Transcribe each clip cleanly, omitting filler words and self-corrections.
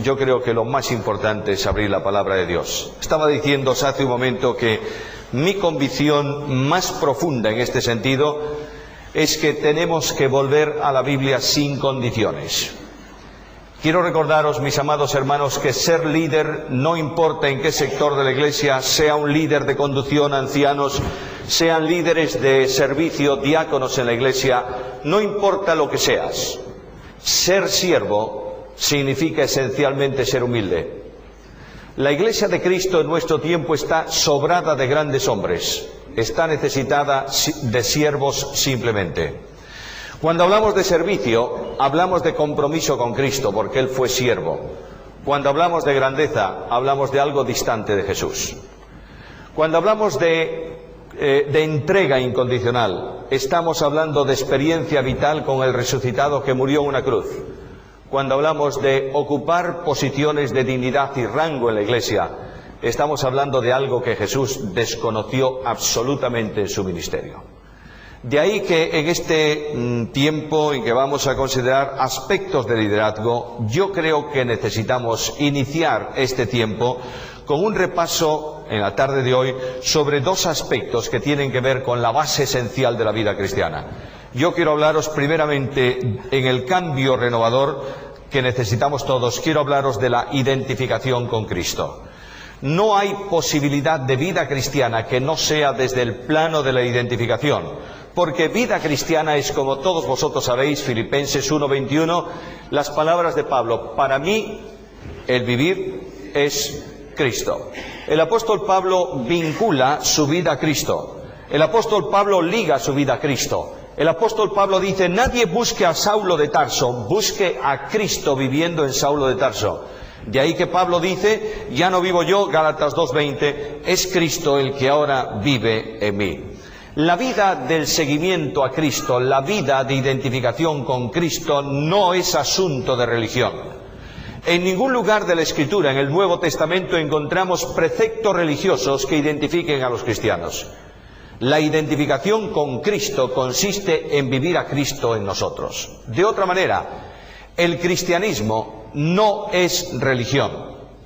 yo creo que lo más importante es abrir la palabra de Dios. Estaba diciéndose hace un momento que mi convicción más profunda en este sentido es que tenemos que volver a la Biblia sin condiciones. Quiero recordaros, mis amados hermanos, que ser líder no importa en qué sector de la Iglesia, sea un líder de conducción, ancianos, sean líderes de servicio, diáconos en la Iglesia, no importa lo que seas. Ser siervo significa esencialmente ser humilde. La Iglesia de Cristo en nuestro tiempo está sobrada de grandes hombres, está necesitada de siervos simplemente. Cuando hablamos de servicio, hablamos de compromiso con Cristo, porque Él fue siervo. Cuando hablamos de grandeza, hablamos de algo distante de Jesús. Cuando hablamos de entrega incondicional, estamos hablando de experiencia vital con el resucitado que murió en una cruz. Cuando hablamos de ocupar posiciones de dignidad y rango en la Iglesia, estamos hablando de algo que Jesús desconoció absolutamente en su ministerio. De ahí que en este tiempo en que vamos a considerar aspectos de liderazgo, yo creo que necesitamos iniciar este tiempo con un repaso en la tarde de hoy sobre dos aspectos que tienen que ver con la base esencial de la vida cristiana. Yo quiero hablaros primeramente en el cambio renovador que necesitamos todos. Quiero hablaros de la identificación con Cristo. No hay posibilidad de vida cristiana que no sea desde el plano de la identificación. Porque vida cristiana es, como todos vosotros sabéis, Filipenses 1:21, las palabras de Pablo: para mí el vivir es Cristo. El apóstol Pablo vincula su vida a Cristo. El apóstol Pablo liga su vida a Cristo. El apóstol Pablo dice: nadie busque a Saulo de Tarso, busque a Cristo viviendo en Saulo de Tarso. De ahí que Pablo dice: ya no vivo yo, Gálatas 2:20, es Cristo el que ahora vive en mí. La vida del seguimiento a Cristo, la vida de identificación con Cristo, no es asunto de religión. En ningún lugar de la Escritura, en el Nuevo Testamento, encontramos preceptos religiosos que identifiquen a los cristianos. La identificación con Cristo consiste en vivir a Cristo en nosotros. De otra manera, el cristianismo no es religión,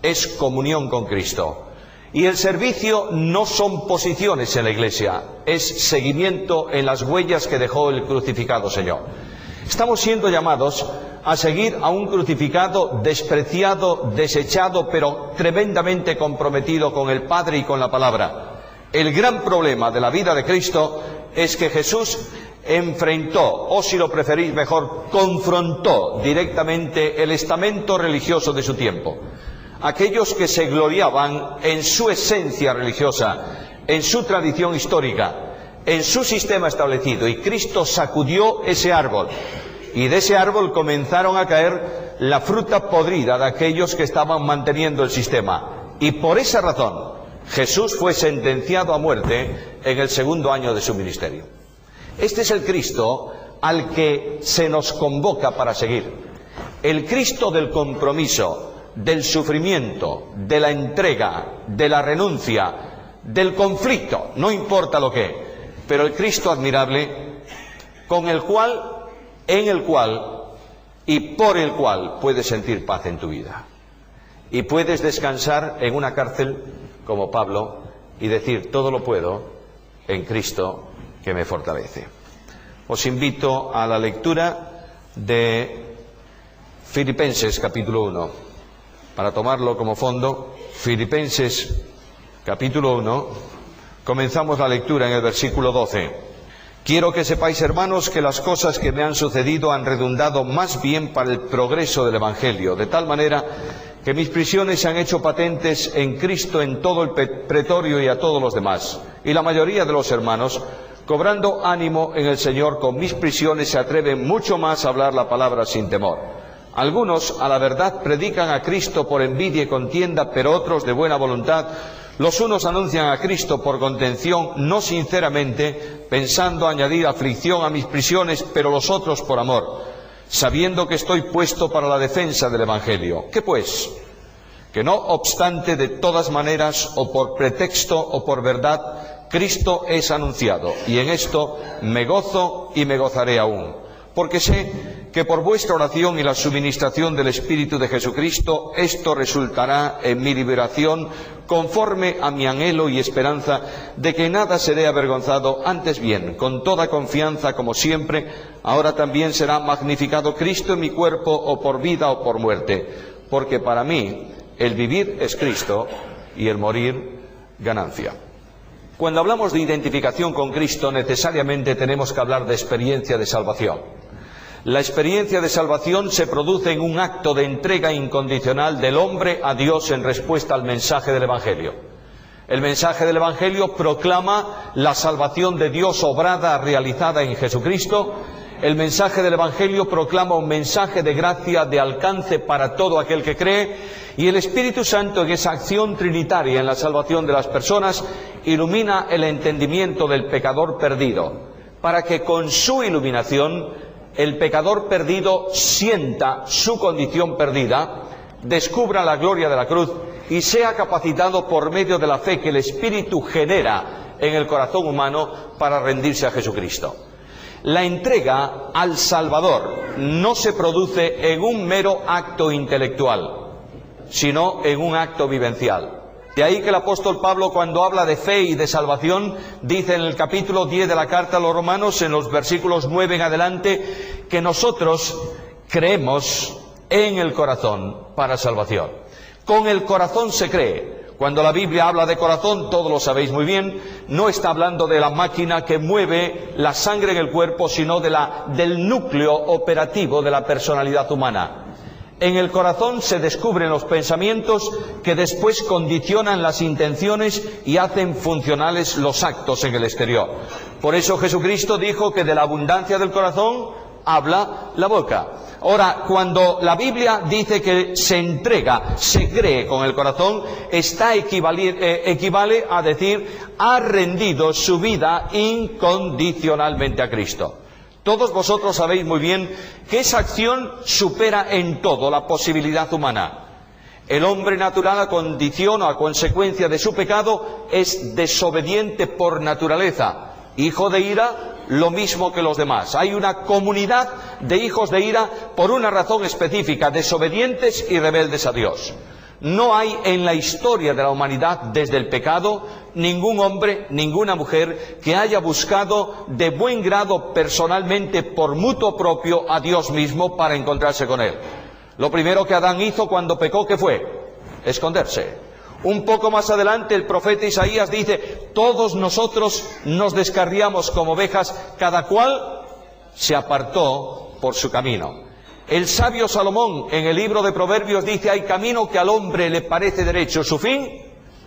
es comunión con Cristo. Y el servicio no son posiciones en la Iglesia, es seguimiento en las huellas que dejó el crucificado Señor. Estamos siendo llamados a seguir a un crucificado despreciado, desechado, pero tremendamente comprometido con el Padre y con la Palabra. El gran problema de la vida de Cristo es que Jesús enfrentó, o si lo preferís mejor, confrontó directamente el estamento religioso de su tiempo. Aquellos que se gloriaban en su esencia religiosa, en su tradición histórica, en su sistema establecido, y Cristo sacudió ese árbol, y de ese árbol comenzaron a caer la fruta podrida de aquellos que estaban manteniendo el sistema, y por esa razón Jesús fue sentenciado a muerte en el segundo año de su ministerio. Este es el Cristo al que se nos convoca para seguir, el Cristo del compromiso, del sufrimiento, de la entrega, de la renuncia, del conflicto, no importa lo que, pero el Cristo admirable con el cual, en el cual y por el cual puedes sentir paz en tu vida. Y puedes descansar en una cárcel como Pablo y decir: todo lo puedo en Cristo que me fortalece. Os invito a la lectura de Filipenses capítulo 1. Para tomarlo como fondo, Filipenses capítulo 1, comenzamos la lectura en el versículo 12. Quiero que sepáis, hermanos, que las cosas que me han sucedido han redundado más bien para el progreso del Evangelio, de tal manera que mis prisiones se han hecho patentes en Cristo en todo el pretorio y a todos los demás. Y la mayoría de los hermanos, cobrando ánimo en el Señor con mis prisiones, se atreven mucho más a hablar la palabra sin temor. Algunos, a la verdad, predican a Cristo por envidia y contienda, pero otros de buena voluntad. Los unos anuncian a Cristo por contención, no sinceramente, pensando añadir aflicción a mis prisiones, pero los otros por amor, sabiendo que estoy puesto para la defensa del Evangelio. ¿Qué pues? Que no obstante, de todas maneras, o por pretexto o por verdad, Cristo es anunciado, y en esto me gozo y me gozaré aún, porque sé que por vuestra oración y la suministración del Espíritu de Jesucristo, esto resultará en mi liberación, conforme a mi anhelo y esperanza de que nada seré avergonzado, antes bien, con toda confianza, como siempre, ahora también será magnificado Cristo en mi cuerpo, o por vida o por muerte, porque para mí el vivir es Cristo y el morir ganancia. Cuando hablamos de identificación con Cristo, necesariamente tenemos que hablar de experiencia de salvación. La experiencia de salvación se produce en un acto de entrega incondicional del hombre a Dios en respuesta al mensaje del Evangelio. El mensaje del Evangelio proclama la salvación de Dios obrada, realizada en Jesucristo. El mensaje del Evangelio proclama un mensaje de gracia de alcance para todo aquel que cree, y el Espíritu Santo, en esa acción trinitaria en la salvación de las personas, ilumina el entendimiento del pecador perdido, para que con su iluminación el pecador perdido sienta su condición perdida, descubra la gloria de la cruz y sea capacitado por medio de la fe que el Espíritu genera en el corazón humano para rendirse a Jesucristo. La entrega al Salvador no se produce en un mero acto intelectual, sino en un acto vivencial. De ahí que el apóstol Pablo, cuando habla de fe y de salvación, dice en el capítulo 10 de la carta a los Romanos, en los versículos 9 en adelante, que nosotros creemos en el corazón para salvación. Con el corazón se cree. Cuando la Biblia habla de corazón, todos lo sabéis muy bien, no está hablando de la máquina que mueve la sangre en el cuerpo, sino del núcleo operativo de la personalidad humana. En el corazón se descubren los pensamientos que después condicionan las intenciones y hacen funcionales los actos en el exterior. Por eso Jesucristo dijo que de la abundancia del corazón habla la boca. Ahora, cuando la Biblia dice que se entrega, se cree con el corazón, equivale a decir, ha rendido su vida incondicionalmente a Cristo. Todos vosotros sabéis muy bien que esa acción supera en todo la posibilidad humana. El hombre natural, a condición o a consecuencia de su pecado, es desobediente por naturaleza, hijo de ira, lo mismo que los demás. Hay una comunidad de hijos de ira por una razón específica, desobedientes y rebeldes a Dios. No hay en la historia de la humanidad desde el pecado ningún hombre, ninguna mujer que haya buscado de buen grado personalmente por mutuo propio a Dios mismo para encontrarse con Él. Lo primero que Adán hizo cuando pecó, ¿qué fue? Esconderse. Un poco más adelante el profeta Isaías dice, todos nosotros nos descarriamos como ovejas, cada cual se apartó por su camino. El sabio Salomón en el libro de Proverbios dice, hay camino que al hombre le parece derecho, su fin,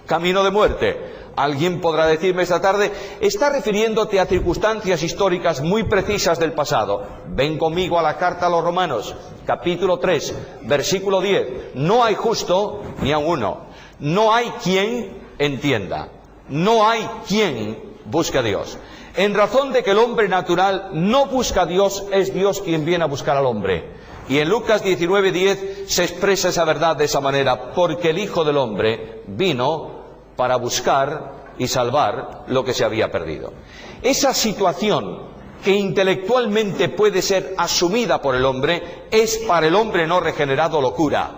camino de muerte. Alguien podrá decirme esta tarde, está refiriéndote a circunstancias históricas muy precisas del pasado. Ven conmigo a la carta a los Romanos, capítulo 3, versículo 10. No hay justo ni a uno. No hay quien entienda. No hay quien busque a Dios. En razón de que el hombre natural no busca a Dios, es Dios quien viene a buscar al hombre. Y en Lucas 19:10 se expresa esa verdad de esa manera, porque el Hijo del Hombre vino para buscar y salvar lo que se había perdido. Esa situación que intelectualmente puede ser asumida por el hombre, es para el hombre no regenerado locura.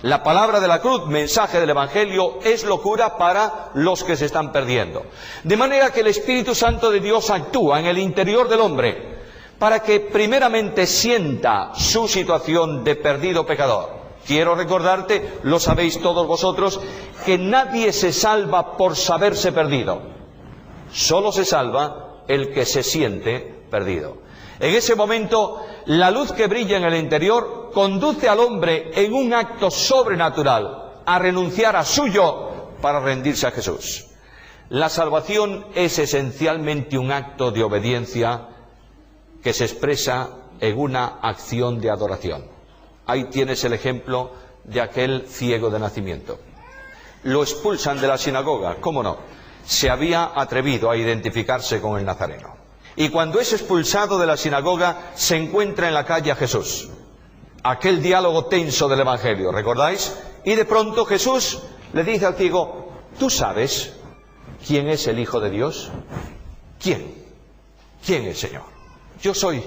La palabra de la cruz, mensaje del Evangelio, es locura para los que se están perdiendo. De manera que el Espíritu Santo de Dios actúa en el interior del hombre para que primeramente sienta su situación de perdido pecador. Quiero recordarte, lo sabéis todos vosotros, que nadie se salva por saberse perdido. Solo se salva el que se siente perdido. En ese momento, la luz que brilla en el interior conduce al hombre en un acto sobrenatural a renunciar a su yo para rendirse a Jesús. La salvación es esencialmente un acto de obediencia que se expresa en una acción de adoración. Ahí tienes el ejemplo de aquel ciego de nacimiento. Lo expulsan de la sinagoga, ¿cómo no? Se había atrevido a identificarse con el Nazareno. Y cuando es expulsado de la sinagoga, se encuentra en la calle a Jesús. Aquel diálogo tenso del Evangelio, ¿recordáis? Y de pronto Jesús le dice al ciego, ¿tú sabes quién es el Hijo de Dios? ¿Quién? ¿Quién es, Señor? Yo soy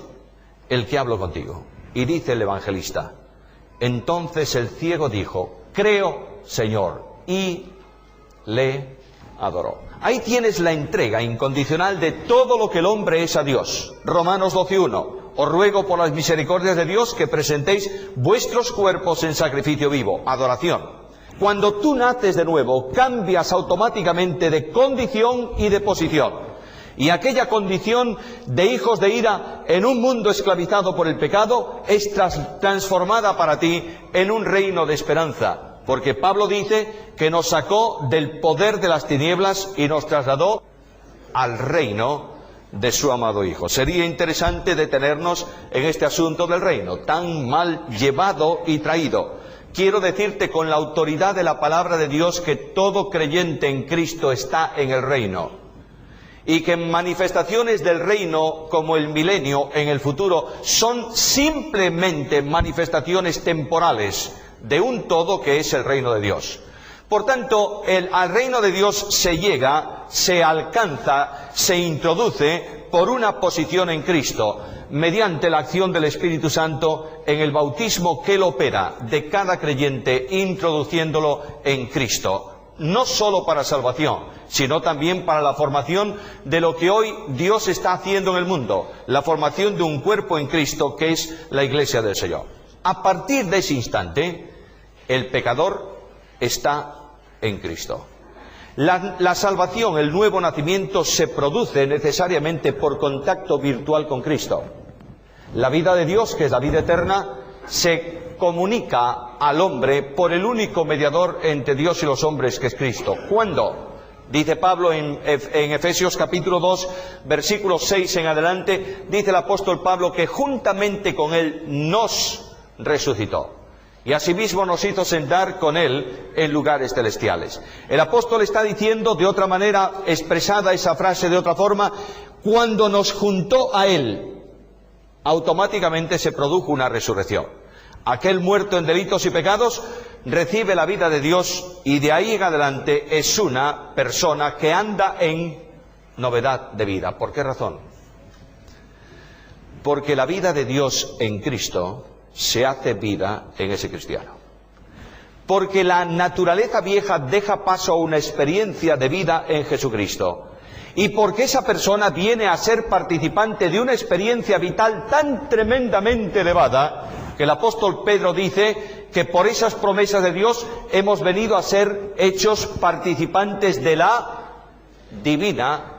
el que hablo contigo. Y dice el evangelista: entonces el ciego dijo: creo, Señor, y le adoró. Ahí tienes la entrega incondicional de todo lo que el hombre es a Dios. Romanos 12:1. Os ruego por las misericordias de Dios que presentéis vuestros cuerpos en sacrificio vivo, adoración. Cuando tú naces de nuevo, cambias automáticamente de condición y de posición. Y aquella condición de hijos de ira en un mundo esclavizado por el pecado es transformada para ti en un reino de esperanza. Porque Pablo dice que nos sacó del poder de las tinieblas y nos trasladó al reino de su amado Hijo. Sería interesante detenernos en este asunto del reino, tan mal llevado y traído. Quiero decirte con la autoridad de la palabra de Dios que todo creyente en Cristo está en el reino. Y que manifestaciones del reino como el milenio en el futuro son simplemente manifestaciones temporales de un todo que es el reino de Dios. Por tanto, al reino de Dios se llega, se alcanza, se introduce por una posición en Cristo, mediante la acción del Espíritu Santo en el bautismo que Él opera de cada creyente, introduciéndolo en Cristo. No solo para salvación, sino también para la formación de lo que hoy Dios está haciendo en el mundo, la formación de un cuerpo en Cristo que es la Iglesia del Señor. A partir de ese instante, el pecador está en Cristo. La salvación, el nuevo nacimiento, se produce necesariamente por contacto virtual con Cristo. La vida de Dios, que es la vida eterna, se comunica al hombre por el único mediador entre Dios y los hombres, que es Cristo. ¿Cuándo? Dice Pablo en Efesios capítulo 2, versículo 6 en adelante, dice el apóstol Pablo que juntamente con Él nos resucitó. Y asimismo nos hizo sentar con Él en lugares celestiales. El apóstol está diciendo de otra manera, expresada esa frase de otra forma: cuando nos juntó a Él, automáticamente se produjo una resurrección. Aquel muerto en delitos y pecados recibe la vida de Dios y de ahí en adelante es una persona que anda en novedad de vida. ¿Por qué razón? Porque la vida de Dios en Cristo se hace vida en ese cristiano. Porque la naturaleza vieja deja paso a una experiencia de vida en Jesucristo. Y porque esa persona viene a ser participante de una experiencia vital tan tremendamente elevada, que el apóstol Pedro dice que por esas promesas de Dios hemos venido a ser hechos participantes de la divina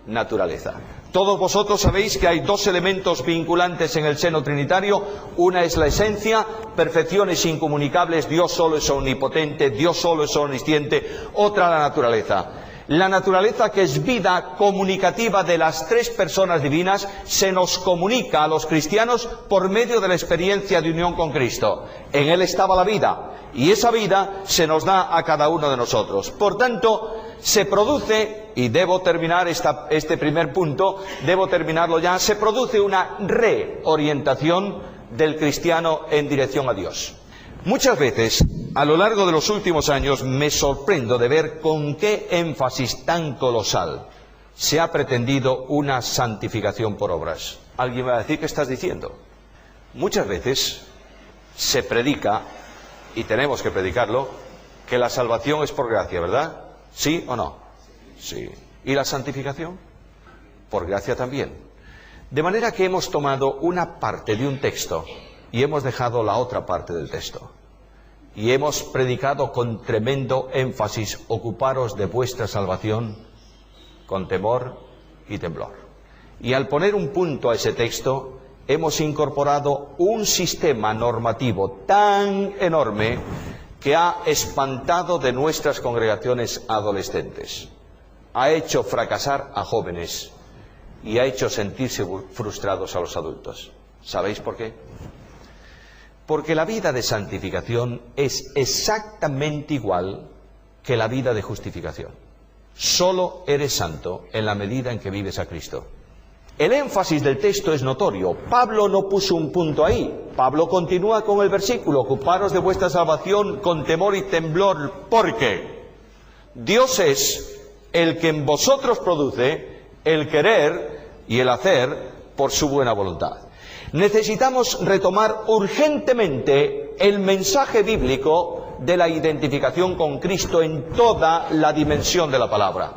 naturaleza. Todos vosotros sabéis que hay dos elementos vinculantes en el seno trinitario. Una es la esencia, perfecciones incomunicables, Dios solo es omnipotente, Dios solo es omnisciente. Otra, la naturaleza. La naturaleza, que es vida comunicativa de las tres personas divinas, se nos comunica a los cristianos por medio de la experiencia de unión con Cristo. En Él estaba la vida, y esa vida se nos da a cada uno de nosotros. Por tanto, se produce, y debo terminar este primer punto, debo terminarlo ya, se produce una reorientación del cristiano en dirección a Dios. Muchas veces, a lo largo de los últimos años, me sorprendo de ver con qué énfasis tan colosal se ha pretendido una santificación por obras. Alguien va a decir: ¿qué estás diciendo? Muchas veces se predica, y tenemos que predicarlo, que la salvación es por gracia, ¿verdad? ¿Sí o no? Sí. ¿Y la santificación? Por gracia también. De manera que hemos tomado una parte de un texto y hemos dejado la otra parte del texto. Y hemos predicado con tremendo énfasis: ocuparos de vuestra salvación con temor y temblor. Y al poner un punto a ese texto, hemos incorporado un sistema normativo tan enorme que ha espantado de nuestras congregaciones adolescentes, ha hecho fracasar a jóvenes y ha hecho sentirse frustrados a los adultos. ¿Sabéis por qué? Porque la vida de santificación es exactamente igual que la vida de justificación. Solo eres santo en la medida en que vives a Cristo. El énfasis del texto es notorio. Pablo no puso un punto ahí. Pablo continúa con el versículo: ocuparos de vuestra salvación con temor y temblor, porque Dios es el que en vosotros produce el querer y el hacer por su buena voluntad. Necesitamos retomar urgentemente el mensaje bíblico de la identificación con Cristo en toda la dimensión de la palabra.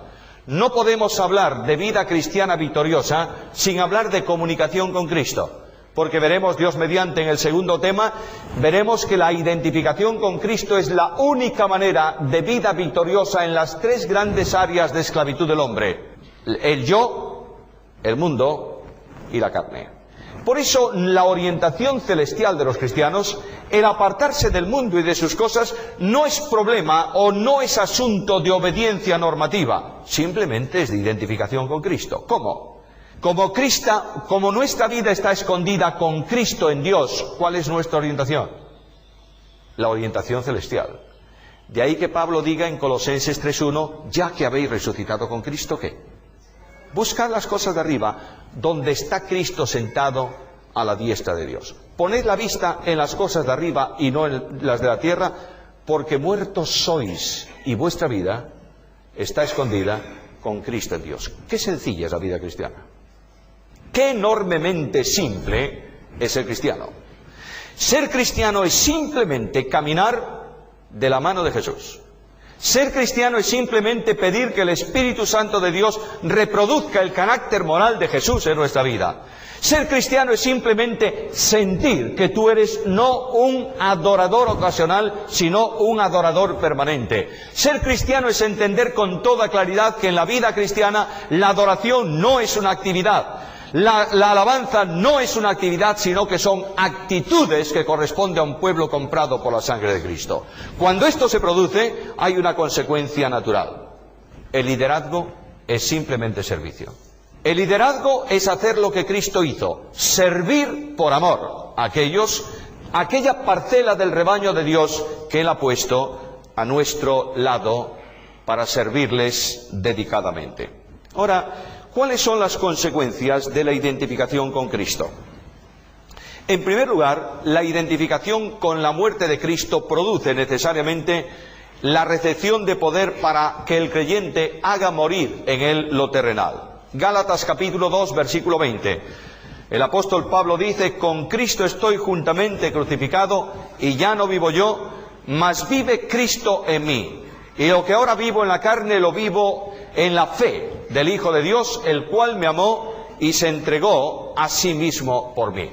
No podemos hablar de vida cristiana victoriosa sin hablar de comunicación con Cristo. Porque veremos, Dios mediante, en el segundo tema, veremos que la identificación con Cristo es la única manera de vida victoriosa en las tres grandes áreas de esclavitud del hombre: el yo, el mundo y la carne. Por eso la orientación celestial de los cristianos, el apartarse del mundo y de sus cosas, no es problema o no es asunto de obediencia normativa, simplemente es de identificación con Cristo. ¿Cómo? Como nuestra vida está escondida con Cristo en Dios, ¿cuál es nuestra orientación? La orientación celestial. De ahí que Pablo diga en Colosenses 3:1, ya que habéis resucitado con Cristo, ¿qué? Buscad las cosas de arriba, donde está Cristo sentado a la diestra de Dios. Poned la vista en las cosas de arriba y no en las de la tierra, porque muertos sois y vuestra vida está escondida con Cristo en Dios. Qué sencilla es la vida cristiana. Qué enormemente simple es ser cristiano. Ser cristiano es simplemente caminar de la mano de Jesús. Ser cristiano es simplemente pedir que el Espíritu Santo de Dios reproduzca el carácter moral de Jesús en nuestra vida. Ser cristiano es simplemente sentir que tú eres no un adorador ocasional, sino un adorador permanente. Ser cristiano es entender con toda claridad que en la vida cristiana la adoración no es una actividad. La alabanza no es una actividad, sino que son actitudes que corresponden a un pueblo comprado por la sangre de Cristo. Cuando esto se produce, hay una consecuencia natural. El liderazgo es simplemente servicio. El liderazgo es hacer lo que Cristo hizo, servir por amor a aquella parcela del rebaño de Dios que Él ha puesto a nuestro lado para servirles dedicadamente. Ahora, ¿cuáles son las consecuencias de la identificación con Cristo? En primer lugar, la identificación con la muerte de Cristo produce necesariamente la recepción de poder para que el creyente haga morir en él lo terrenal. Gálatas capítulo 2, versículo 20. El apóstol Pablo dice: con Cristo estoy juntamente crucificado, y ya no vivo yo, mas vive Cristo en mí. Y lo que ahora vivo en la carne, lo vivo en la fe del Hijo de Dios, el cual me amó y se entregó a sí mismo por mí.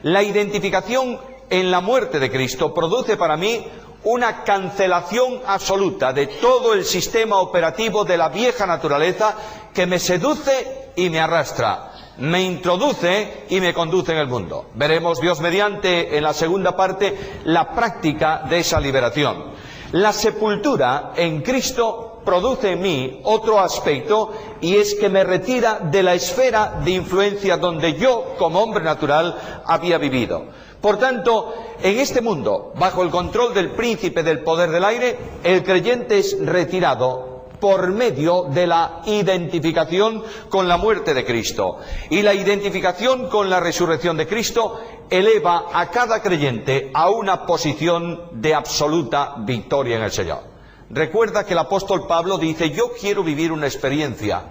La identificación en la muerte de Cristo produce para mí una cancelación absoluta de todo el sistema operativo de la vieja naturaleza que me seduce y me arrastra, me introduce y me conduce en el mundo. Veremos, Dios mediante, en la segunda parte, la práctica de esa liberación. La sepultura en Cristo produce en mí otro aspecto, y es que me retira de la esfera de influencia donde yo, como hombre natural, había vivido. Por tanto, en este mundo, bajo el control del príncipe del poder del aire, el creyente es retirado por medio de la identificación con la muerte de Cristo. Y la identificación con la resurrección de Cristo eleva a cada creyente a una posición de absoluta victoria en el Señor. Recuerda que el apóstol Pablo dice: yo quiero vivir una experiencia,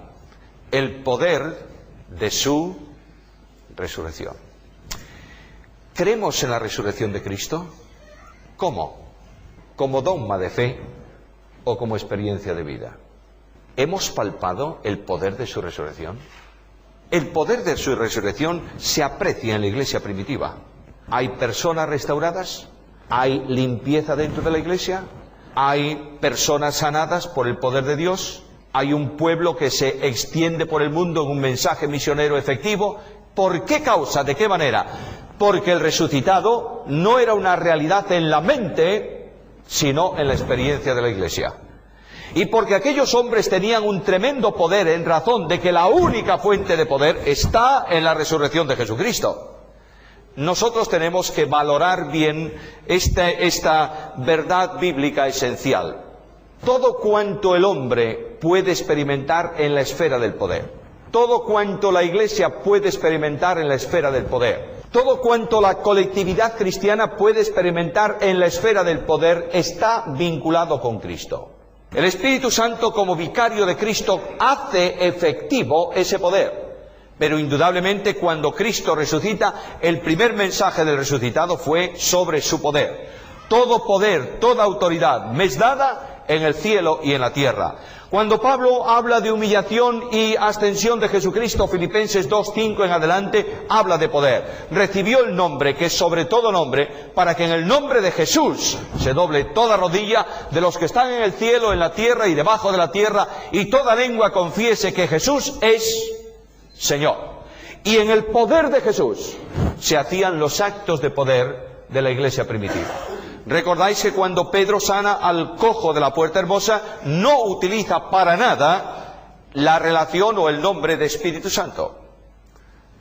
el poder de su resurrección. ¿Creemos en la resurrección de Cristo? ¿Cómo? ¿Como dogma de fe o como experiencia de vida? ¿Hemos palpado el poder de su resurrección? El poder de su resurrección se aprecia en la iglesia primitiva. ¿Hay personas restauradas? ¿Hay limpieza dentro de la iglesia? ¿Hay personas sanadas por el poder de Dios? ¿Hay un pueblo que se extiende por el mundo en un mensaje misionero efectivo? ¿Por qué causa? ¿De qué manera? Porque el resucitado no era una realidad en la mente, sino en la experiencia de la iglesia. Y porque aquellos hombres tenían un tremendo poder en razón de que la única fuente de poder está en la resurrección de Jesucristo. Nosotros tenemos que valorar bien esta verdad bíblica esencial. Todo cuanto el hombre puede experimentar en la esfera del poder, todo cuanto la iglesia puede experimentar en la esfera del poder, todo cuanto la colectividad cristiana puede experimentar en la esfera del poder está vinculado con Cristo. El Espíritu Santo, como vicario de Cristo, hace efectivo ese poder. Pero indudablemente cuando Cristo resucita, el primer mensaje del resucitado fue sobre su poder. Todo poder, toda autoridad me es dada en el cielo y en la tierra. Cuando Pablo habla de humillación y ascensión de Jesucristo, Filipenses 2:5 en adelante, habla de poder. Recibió el nombre, que es sobre todo nombre, para que en el nombre de Jesús se doble toda rodilla de los que están en el cielo, en la tierra y debajo de la tierra, y toda lengua confiese que Jesús es Señor. Y en el poder de Jesús se hacían los actos de poder de la iglesia primitiva. Recordáis que cuando Pedro sana al cojo de la Puerta Hermosa, no utiliza para nada la relación o el nombre de Espíritu Santo.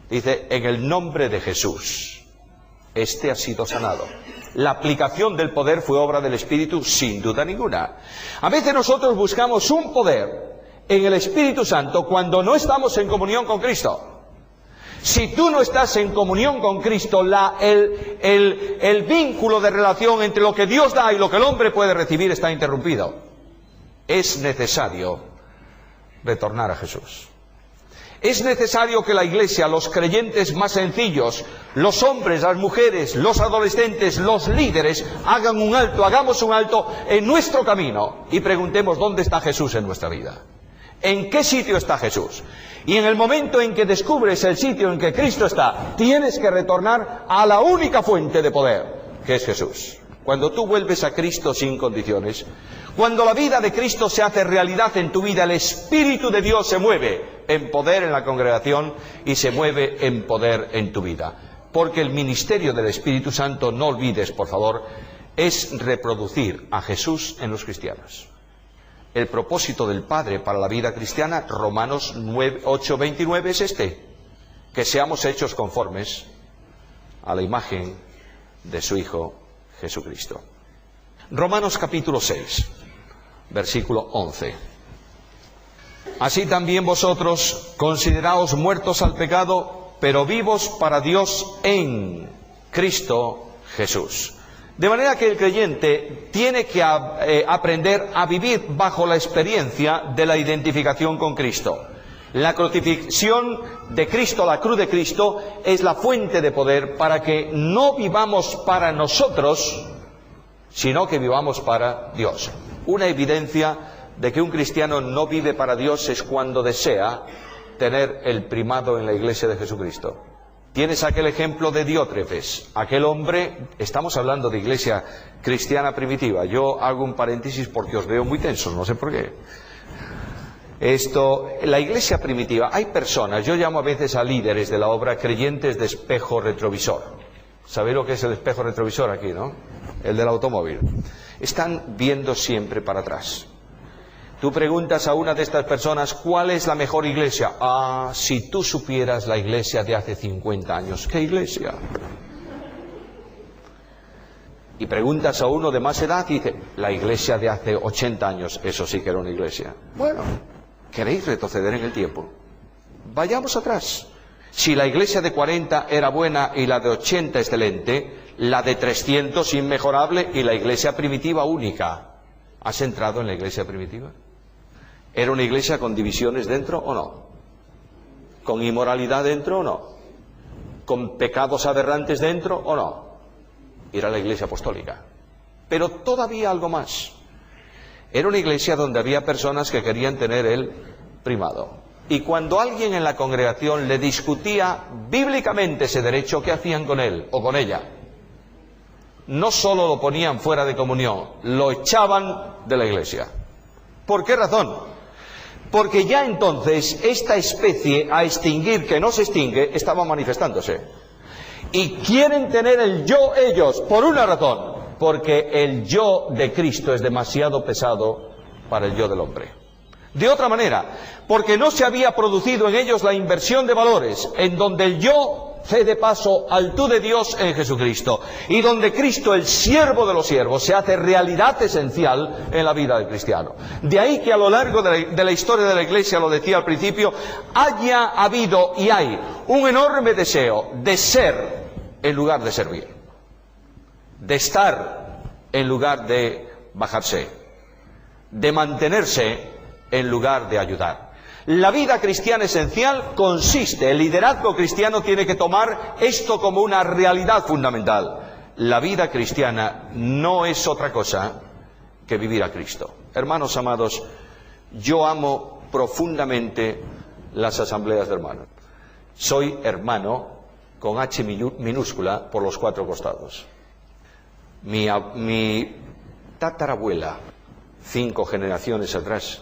Dice, en el nombre de Jesús, este ha sido sanado. La aplicación del poder fue obra del Espíritu, sin duda ninguna. A veces nosotros buscamos un poder en el Espíritu Santo cuando no estamos en comunión con Cristo. Si tú no estás en comunión con Cristo, el vínculo de relación entre lo que Dios da y lo que el hombre puede recibir está interrumpido. Es necesario retornar a Jesús. Es necesario que la Iglesia, los creyentes más sencillos, los hombres, las mujeres, los adolescentes, los líderes, hagan un alto, hagamos un alto en nuestro camino y preguntemos dónde está Jesús en nuestra vida. ¿En qué sitio está Jesús? Y en el momento en que descubres el sitio en que Cristo está, tienes que retornar a la única fuente de poder, que es Jesús. Cuando tú vuelves a Cristo sin condiciones, cuando la vida de Cristo se hace realidad en tu vida, el Espíritu de Dios se mueve en poder en la congregación y se mueve en poder en tu vida. Porque el ministerio del Espíritu Santo, no olvides, por favor, es reproducir a Jesús en los cristianos. El propósito del Padre para la vida cristiana, Romanos 8:29, es este: que seamos hechos conformes a la imagen de su Hijo Jesucristo. Romanos capítulo 6, versículo 11. Así también vosotros consideraos muertos al pecado, pero vivos para Dios en Cristo Jesús. De manera que el creyente tiene que aprender a vivir bajo la experiencia de la identificación con Cristo. La crucifixión de Cristo, la cruz de Cristo, es la fuente de poder para que no vivamos para nosotros, sino que vivamos para Dios. Una evidencia de que un cristiano no vive para Dios es cuando desea tener el primado en la iglesia de Jesucristo. Tienes aquel ejemplo de Diótrefes, aquel hombre, estamos hablando de iglesia cristiana primitiva. Yo hago un paréntesis porque os veo muy tensos, no sé por qué. La iglesia primitiva, hay personas, yo llamo a veces a líderes de la obra creyentes de espejo retrovisor. ¿Sabéis lo que es el espejo retrovisor aquí, no? El del automóvil. Están viendo siempre para atrás. Tú preguntas a una de estas personas, ¿cuál es la mejor iglesia? Ah, si tú supieras la iglesia de hace 50 años. ¿Qué iglesia? Y preguntas a uno de más edad y dice, la iglesia de hace 80 años, eso sí que era una iglesia. Bueno, ¿queréis retroceder en el tiempo? Vayamos atrás. Si la iglesia de 40 era buena y la de 80 excelente, la de 300 inmejorable y la iglesia primitiva única. ¿Has entrado en la iglesia primitiva? ¿Era una iglesia con divisiones dentro o no? ¿Con inmoralidad dentro o no? ¿Con pecados aberrantes dentro o no? Era la iglesia apostólica. Pero todavía algo más. Era una iglesia donde había personas que querían tener el primado. Y cuando alguien en la congregación le discutía bíblicamente ese derecho, ¿qué hacían con él o con ella? No solo lo ponían fuera de comunión, lo echaban de la iglesia. ¿Por qué razón? Porque ya entonces esta especie a extinguir que no se extingue estaba manifestándose. Y quieren tener el yo ellos por una razón, porque el yo de Cristo es demasiado pesado para el yo del hombre. De otra manera, porque no se había producido en ellos la inversión de valores, en donde el yo cede paso al tú de Dios en Jesucristo, y donde Cristo, el siervo de los siervos, se hace realidad esencial en la vida del cristiano. De ahí que a lo largo de la historia de la Iglesia, lo decía al principio, haya habido y hay un enorme deseo de ser en lugar de servir, de estar en lugar de bajarse, de mantenerse en lugar de ayudar. La vida cristiana esencial consiste, el liderazgo cristiano tiene que tomar esto como una realidad fundamental. La vida cristiana no es otra cosa que vivir a Cristo. Hermanos amados, yo amo profundamente las asambleas de hermanos. Soy hermano con H minúscula por los 4 costados. Mi tatarabuela, 5 generaciones atrás,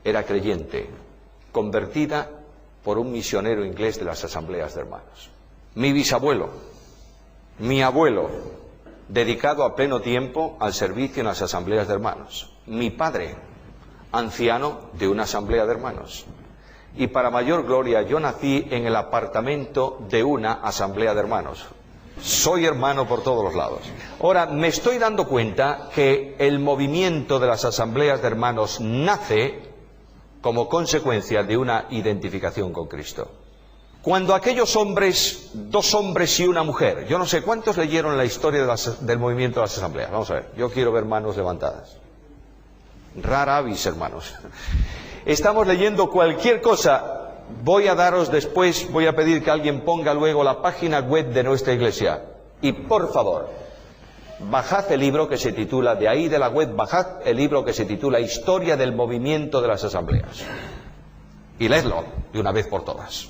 era creyente, convertida por un misionero inglés de las asambleas de hermanos. Mi bisabuelo, mi abuelo, dedicado a pleno tiempo al servicio en las asambleas de hermanos. Mi padre, anciano de una asamblea de hermanos. Y para mayor gloria, yo nací en el apartamento de una asamblea de hermanos. Soy hermano por todos los lados. Ahora, me estoy dando cuenta que el movimiento de las asambleas de hermanos nace como consecuencia de una identificación con Cristo. Cuando aquellos hombres, 2 hombres y una mujer, yo no sé cuántos leyeron la historia del movimiento de las asambleas. Vamos a ver, yo quiero ver manos levantadas. Rara avis, hermanos. Estamos leyendo cualquier cosa. Voy a daros después, voy a pedir que alguien ponga luego la página web de nuestra iglesia. Y por favor, bajad el libro que se titula, de ahí de la web, bajad el libro que se titula Historia del movimiento de las asambleas. Y leedlo de una vez por todas.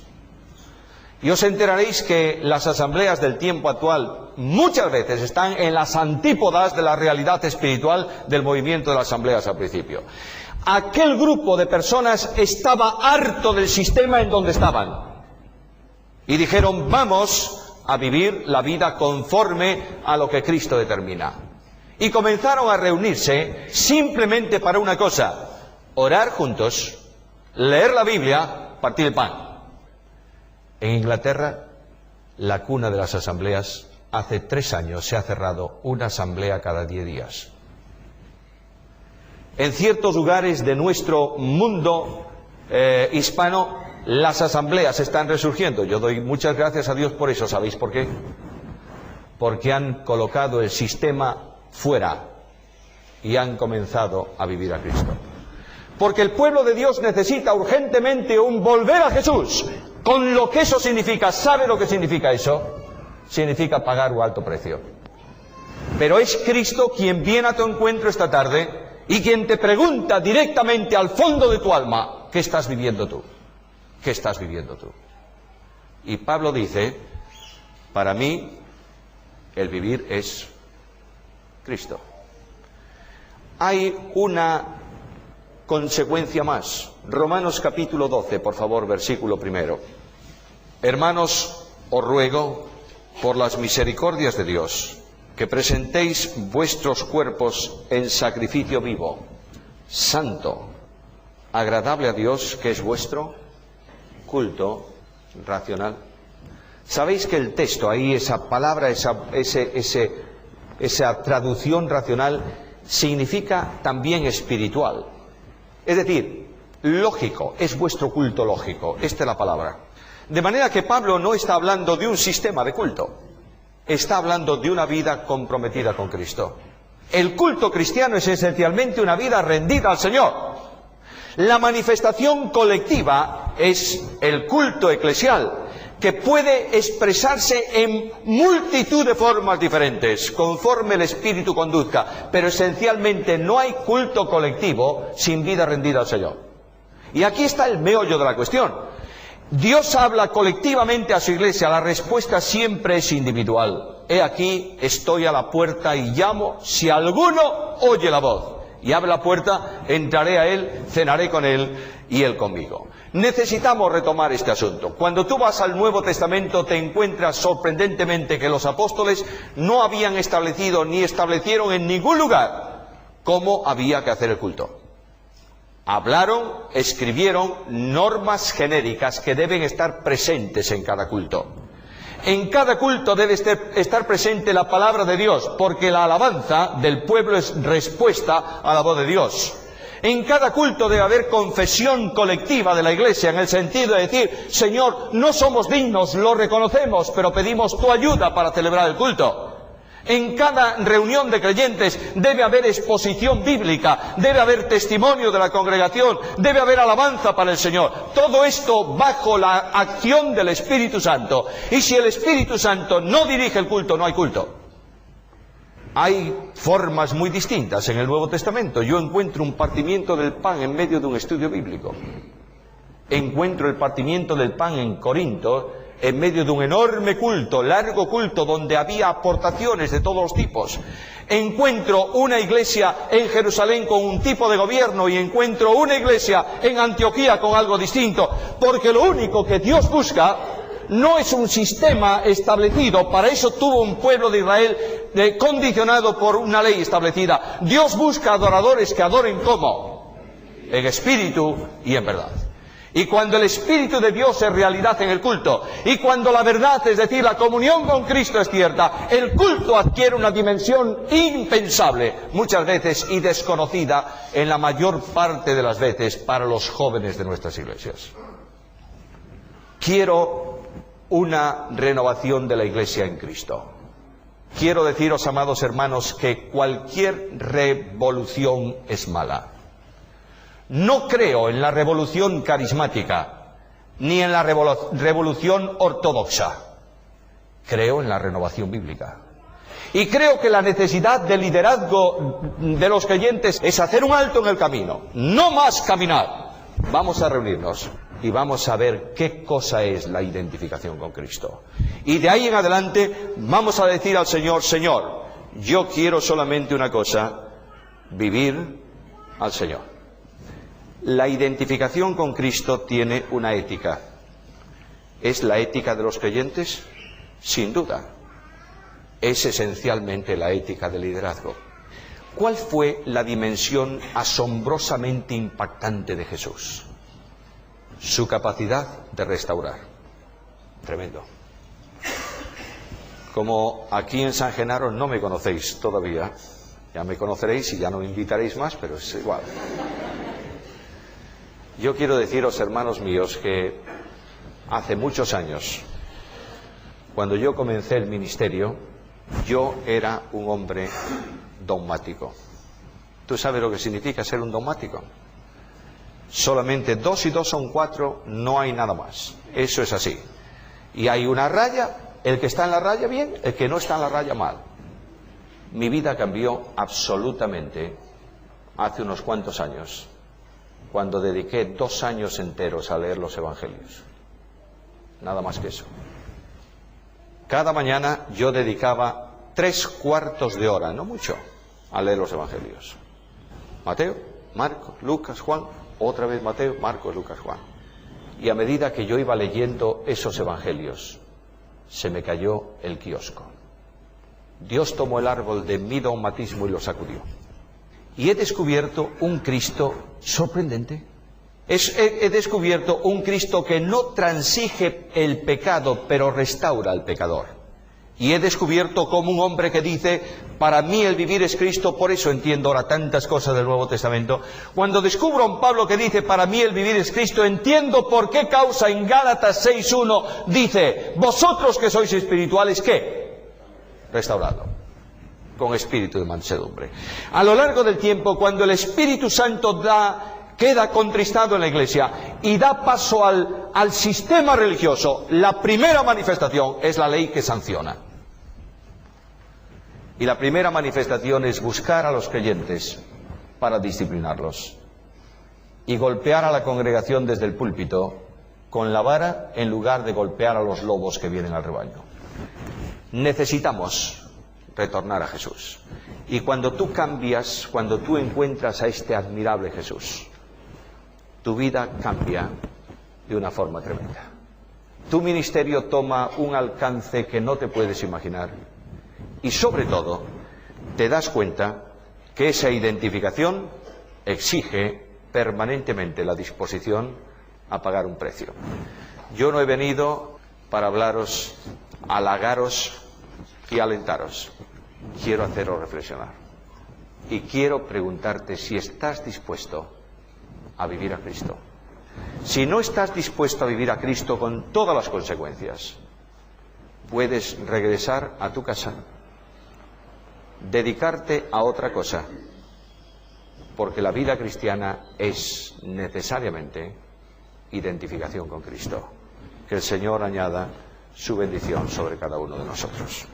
Y os enteraréis que las asambleas del tiempo actual muchas veces están en las antípodas de la realidad espiritual del movimiento de las asambleas al principio. Aquel grupo de personas estaba harto del sistema en donde estaban. Y dijeron, vamos a vivir la vida conforme a lo que Cristo determina. Y comenzaron a reunirse simplemente para una cosa: orar juntos, leer la Biblia, partir el pan. En Inglaterra, la cuna de las asambleas, hace 3 años se ha cerrado una asamblea cada 10 días. En ciertos lugares de nuestro mundo hispano, las asambleas están resurgiendo. Yo doy muchas gracias a Dios por eso. ¿Sabéis por qué? Porque han colocado el sistema fuera y han comenzado a vivir a Cristo. Porque el pueblo de Dios necesita urgentemente un volver a Jesús, con lo que eso significa. ¿Sabe lo que significa eso? Significa pagar un alto precio. Pero es Cristo quien viene a tu encuentro esta tarde y quien te pregunta directamente al fondo de tu alma: ¿qué estás viviendo tú? ¿Qué estás viviendo tú? Y Pablo dice, para mí el vivir es Cristo. Hay una consecuencia más. Romanos capítulo 12, por favor, versículo 1. Hermanos, os ruego, por las misericordias de Dios, que presentéis vuestros cuerpos en sacrificio vivo, santo, agradable a Dios, que es vuestro culto racional. ¿Sabéis que el texto ahí, esa palabra, esa traducción racional, significa también espiritual? Es decir, lógico, es vuestro culto lógico. Esta es la palabra. De manera que Pablo no está hablando de un sistema de culto, está hablando de una vida comprometida con Cristo. El culto cristiano es esencialmente una vida rendida al Señor. La manifestación colectiva es el culto eclesial, que puede expresarse en multitud de formas diferentes, conforme el Espíritu conduzca, pero esencialmente no hay culto colectivo sin vida rendida al Señor. Y aquí está el meollo de la cuestión. Dios habla colectivamente a su iglesia, la respuesta siempre es individual. He aquí, estoy a la puerta y llamo, si alguno oye la voz y abre la puerta, entraré a él, cenaré con él y él conmigo. Necesitamos retomar este asunto. Cuando tú vas al Nuevo Testamento te encuentras sorprendentemente que los apóstoles no habían establecido ni establecieron en ningún lugar cómo había que hacer el culto. Hablaron, escribieron normas genéricas que deben estar presentes en cada culto. En cada culto debe estar presente la palabra de Dios, porque la alabanza del pueblo es respuesta a la voz de Dios. En cada culto debe haber confesión colectiva de la iglesia, en el sentido de decir: Señor, no somos dignos, lo reconocemos, pero pedimos tu ayuda para celebrar el culto. En cada reunión de creyentes debe haber exposición bíblica, debe haber testimonio de la congregación, debe haber alabanza para el Señor. Todo esto bajo la acción del Espíritu Santo. Y si el Espíritu Santo no dirige el culto, no hay culto. Hay formas muy distintas en el Nuevo Testamento. Yo encuentro un partimiento del pan en medio de un estudio bíblico. Encuentro el partimiento del pan en Corinto en medio de un enorme culto, largo culto, donde había aportaciones de todos los tipos. Encuentro una iglesia en Jerusalén con un tipo de gobierno y encuentro una iglesia en Antioquía con algo distinto, porque lo único que Dios busca no es un sistema establecido. Para eso tuvo un pueblo de Israel condicionado por una ley establecida. Dios busca adoradores que adoren ¿cómo? En espíritu y en verdad. Y cuando el Espíritu de Dios es realidad en el culto, y cuando la verdad, es decir, la comunión con Cristo es cierta, el culto adquiere una dimensión impensable, muchas veces y desconocida en la mayor parte de las veces para los jóvenes de nuestras iglesias. Quiero una renovación de la iglesia en Cristo. Quiero deciros, amados hermanos, que cualquier revolución es mala. No creo en la revolución carismática, ni en la revolución ortodoxa. Creo en la renovación bíblica. Y creo que la necesidad de liderazgo de los creyentes es hacer un alto en el camino. No más caminar. Vamos a reunirnos y vamos a ver qué cosa es la identificación con Cristo. Y de ahí en adelante vamos a decir al Señor: Señor, yo quiero solamente una cosa, vivir al Señor. La identificación con Cristo tiene una ética. ¿Es la ética de los creyentes? Sin duda. Es esencialmente la ética del liderazgo. ¿Cuál fue la dimensión asombrosamente impactante de Jesús? Su capacidad de restaurar. Tremendo. Como aquí en San Genaro no me conocéis todavía, ya me conoceréis y ya no me invitaréis más, pero es igual. Yo quiero deciros, hermanos míos, que hace muchos años, cuando yo comencé el ministerio, yo era un hombre dogmático. ¿Tú sabes lo que significa ser un dogmático? Solamente 2 y 2 son 4, no hay nada más. Eso es así. Y hay una raya, el que está en la raya bien, el que no está en la raya mal. Mi vida cambió absolutamente hace unos cuantos años, cuando dediqué 2 años enteros a leer los Evangelios. Nada más que eso. Cada mañana yo dedicaba 3/4 de hora, no mucho, a leer los Evangelios. Mateo, Marcos, Lucas, Juan, otra vez Mateo, Marcos, Lucas, Juan. Y a medida que yo iba leyendo esos Evangelios, se me cayó el kiosco. Dios tomó el árbol de mi dogmatismo y lo sacudió. Y he descubierto un Cristo sorprendente. He descubierto un Cristo que no transige el pecado, pero restaura al pecador. Y he descubierto como un hombre que dice: para mí el vivir es Cristo. Por eso entiendo ahora tantas cosas del Nuevo Testamento. Cuando descubro a un Pablo que dice: para mí el vivir es Cristo, entiendo por qué causa en Gálatas 6:1 dice: vosotros que sois espirituales, ¿qué? Restaurado. Con espíritu de mansedumbre. A lo largo del tiempo, cuando el Espíritu Santo queda contristado en la iglesia y da paso al sistema religioso, la primera manifestación es la ley que sanciona. Y la primera manifestación es buscar a los creyentes para disciplinarlos y golpear a la congregación desde el púlpito con la vara en lugar de golpear a los lobos que vienen al rebaño. Necesitamos retornar a Jesús. Y cuando tú cambias, cuando tú encuentras a este admirable Jesús, tu vida cambia de una forma tremenda. Tu ministerio toma un alcance que no te puedes imaginar. Y sobre todo, te das cuenta que esa identificación exige permanentemente la disposición a pagar un precio. Yo no he venido para hablaros, halagaros y alentaros. Quiero haceros reflexionar. Y quiero preguntarte si estás dispuesto a vivir a Cristo. Si no estás dispuesto a vivir a Cristo con todas las consecuencias, puedes regresar a tu casa dedicarte a otra cosa, porque la vida cristiana es necesariamente identificación con Cristo. Que el Señor añada su bendición sobre cada uno de nosotros.